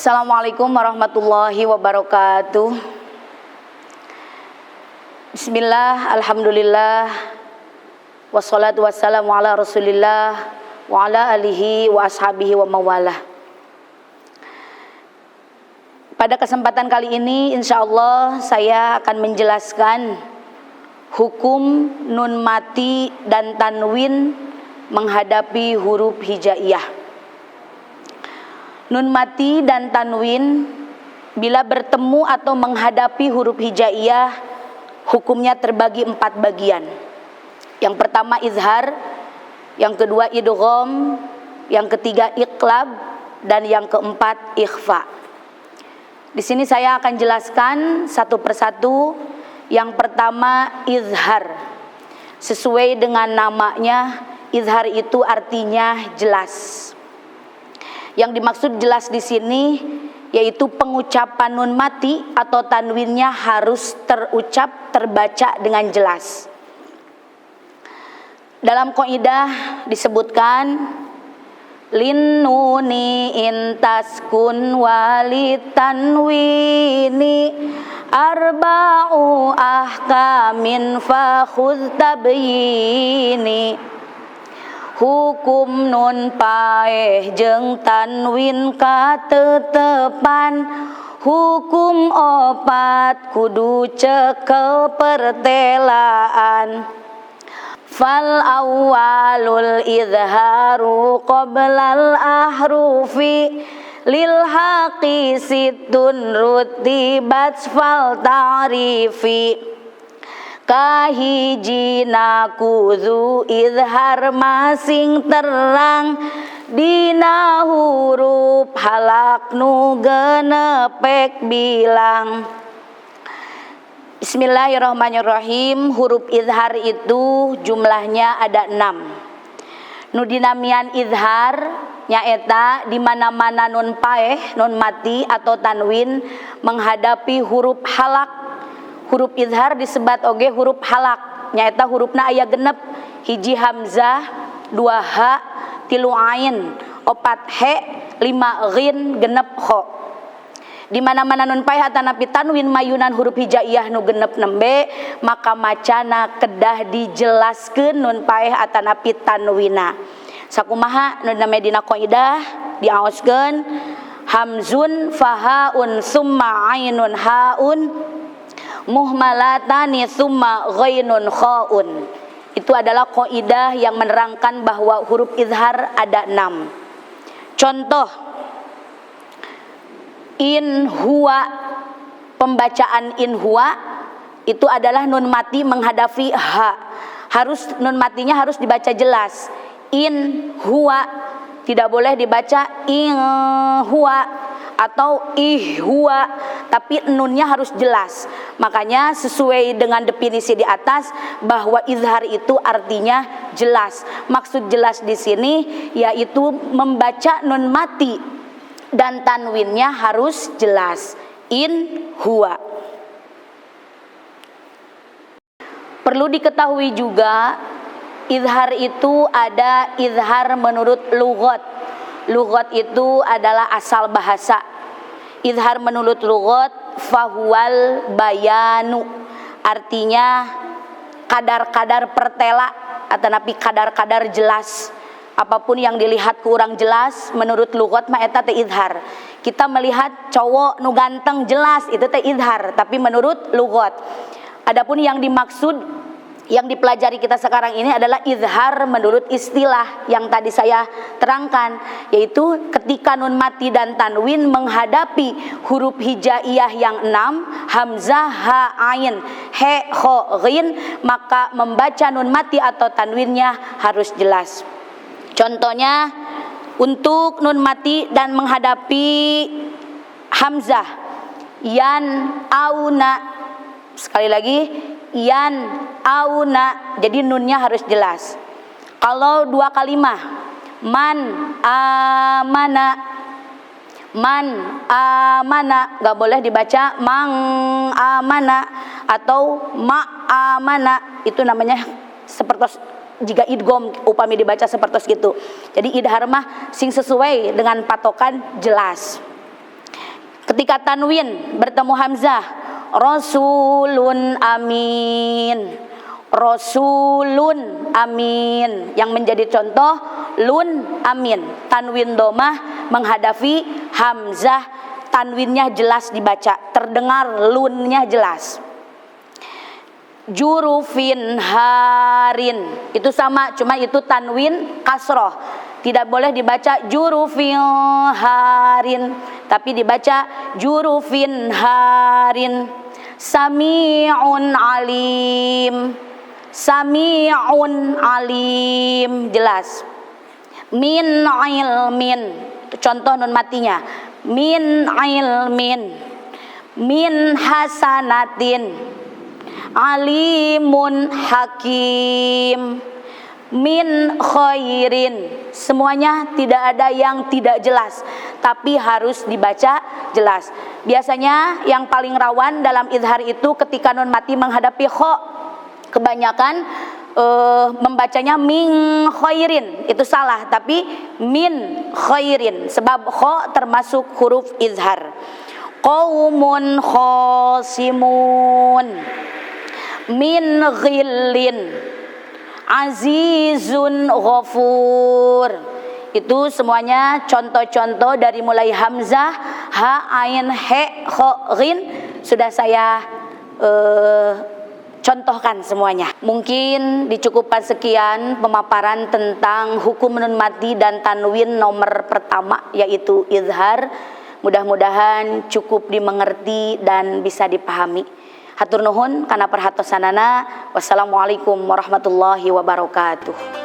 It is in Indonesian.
Assalamualaikum warahmatullahi wabarakatuh. Bismillah, alhamdulillah, wassalatu wassalamu ala rasulillah wa ala alihi wa ashabihi wa mawalah. Pada kesempatan kali ini insyaallah saya akan menjelaskan hukum nun mati dan tanwin menghadapi huruf hijaiyah. Nun mati dan tanwin bila bertemu atau menghadapi huruf hijaiyah hukumnya terbagi 4 bagian. Yang pertama izhar, yang kedua idgham, yang ketiga iqlab, dan yang keempat ikhfa. Di sini saya akan jelaskan satu persatu. Yang pertama izhar. Sesuai dengan namanya, izhar itu artinya jelas. Yang dimaksud jelas di sini yaitu pengucapan nun mati atau tanwinnya harus terucap, terbaca dengan jelas. Dalam kaidah disebutkan lin nuni intaskun walitanwini arba'u ahkamin fakhudh tabyini. Hukum nun paeh jeung tanwin katetepan, hukum opat kudu cekel pertelaan. Fal awwalul izharu qoblal ahrufi lil haqi situn rutibat fal ta'rifi. Kahijina kudu izhar masing terang dina huruf halak nu genepek bilang. Bismillahirrahmanirrahim. Huruf izhar itu jumlahnya ada 6. Nu dinamian izhar nyaeta di mana-mana nun paeh, nun mati atau tanwin menghadapi huruf halak. Huruf izhar disebat oge huruf halak, nyaeta hurufna aya genep, hiji hamzah, 2 ha, 3 ain, 4 he, 5 ghin, genep ho. Di mana-mana nun paeh atanapi tanwin mayunan huruf hijaiyah nu genep nembe, maka macana kedah dijelaskeun nun paeh atanapi tanwina. Sakumaha nu name dina qaidah diaoskeun hamzun fahaun summa ainun haun muhmalatani summa ghainun khaun. Itu adalah kaidah yang menerangkan bahwa huruf izhar ada 6. Contoh in huwa, pembacaan in huwa itu adalah nun mati menghadapi ha. Harus nun matinya harus dibaca jelas. In huwa, tidak boleh dibaca in huwa atau ih huwa, tapi nunnya harus jelas. Makanya sesuai dengan definisi di atas bahwa izhar itu artinya jelas. Maksud jelas di sini yaitu membaca nun mati dan tanwinnya harus jelas. In huwa. Perlu diketahui juga izhar itu ada izhar menurut lughat. Lughat itu adalah asal bahasa. Izhar menurut lughat fahuwal bayanu, artinya kadar-kadar pertela atanapi kadar-kadar jelas. Apapun yang dilihat kurang jelas menurut lughat mah eta teh izhar. Kita melihat cowok nu ganteng jelas itu teh izhar, tapi menurut lughat. Adapun yang dimaksud yang dipelajari kita sekarang ini adalah izhar menurut istilah yang tadi saya terangkan, yaitu ketika nun mati dan tanwin menghadapi huruf hijaiyah yang 6, hamzah, ha, ain, he, kho, ghin, maka membaca nun mati atau tanwinnya harus jelas. Contohnya untuk nun mati dan menghadapi hamzah, yan, auna, sekali lagi yan auna, jadi nunnya harus jelas. Kalau 2 kalimah man amana, man amana, gak boleh dibaca mang amana atau ma amana, itu namanya seperti jika idgham upami dibaca seperti itu. Jadi idhar mah sing sesuai dengan patokan jelas. Ketika tanwin bertemu hamzah, rasulun amin, rasulun amin. Yang menjadi contoh lun amin, tanwin domah menghadapi hamzah, tanwinnya jelas dibaca, terdengar lunnya jelas. Jurufin harin, itu sama, cuma itu tanwin kasroh, tidak boleh dibaca jurufin harin, tapi dibaca jurufin harin. Sami'un alim, sami'un alim, jelas. Min ilmin, contoh nun matinya, min ilmin. Min hasanatin, alimun hakim. Min khairin, semuanya tidak ada yang tidak jelas, tapi harus dibaca jelas. Biasanya yang paling rawan dalam izhar itu ketika nun mati menghadapi kho. Kebanyakan membacanya min khairin, itu salah, tapi min khairin, sebab kho termasuk huruf izhar. Qaumun khosimun, min ghillin, azizun ghafur. Itu semuanya contoh-contoh dari mulai hamzah, ha, ain, he, kho, ghin sudah saya contohkan semuanya. Mungkin dicukupkan sekian pemaparan tentang hukum nun mati dan tanwin nomor pertama, yaitu izhar. Mudah-mudahan cukup dimengerti dan bisa dipahami. Hatur nuhun kana perhatosanana. Wassalamualaikum warahmatullahi wabarakatuh.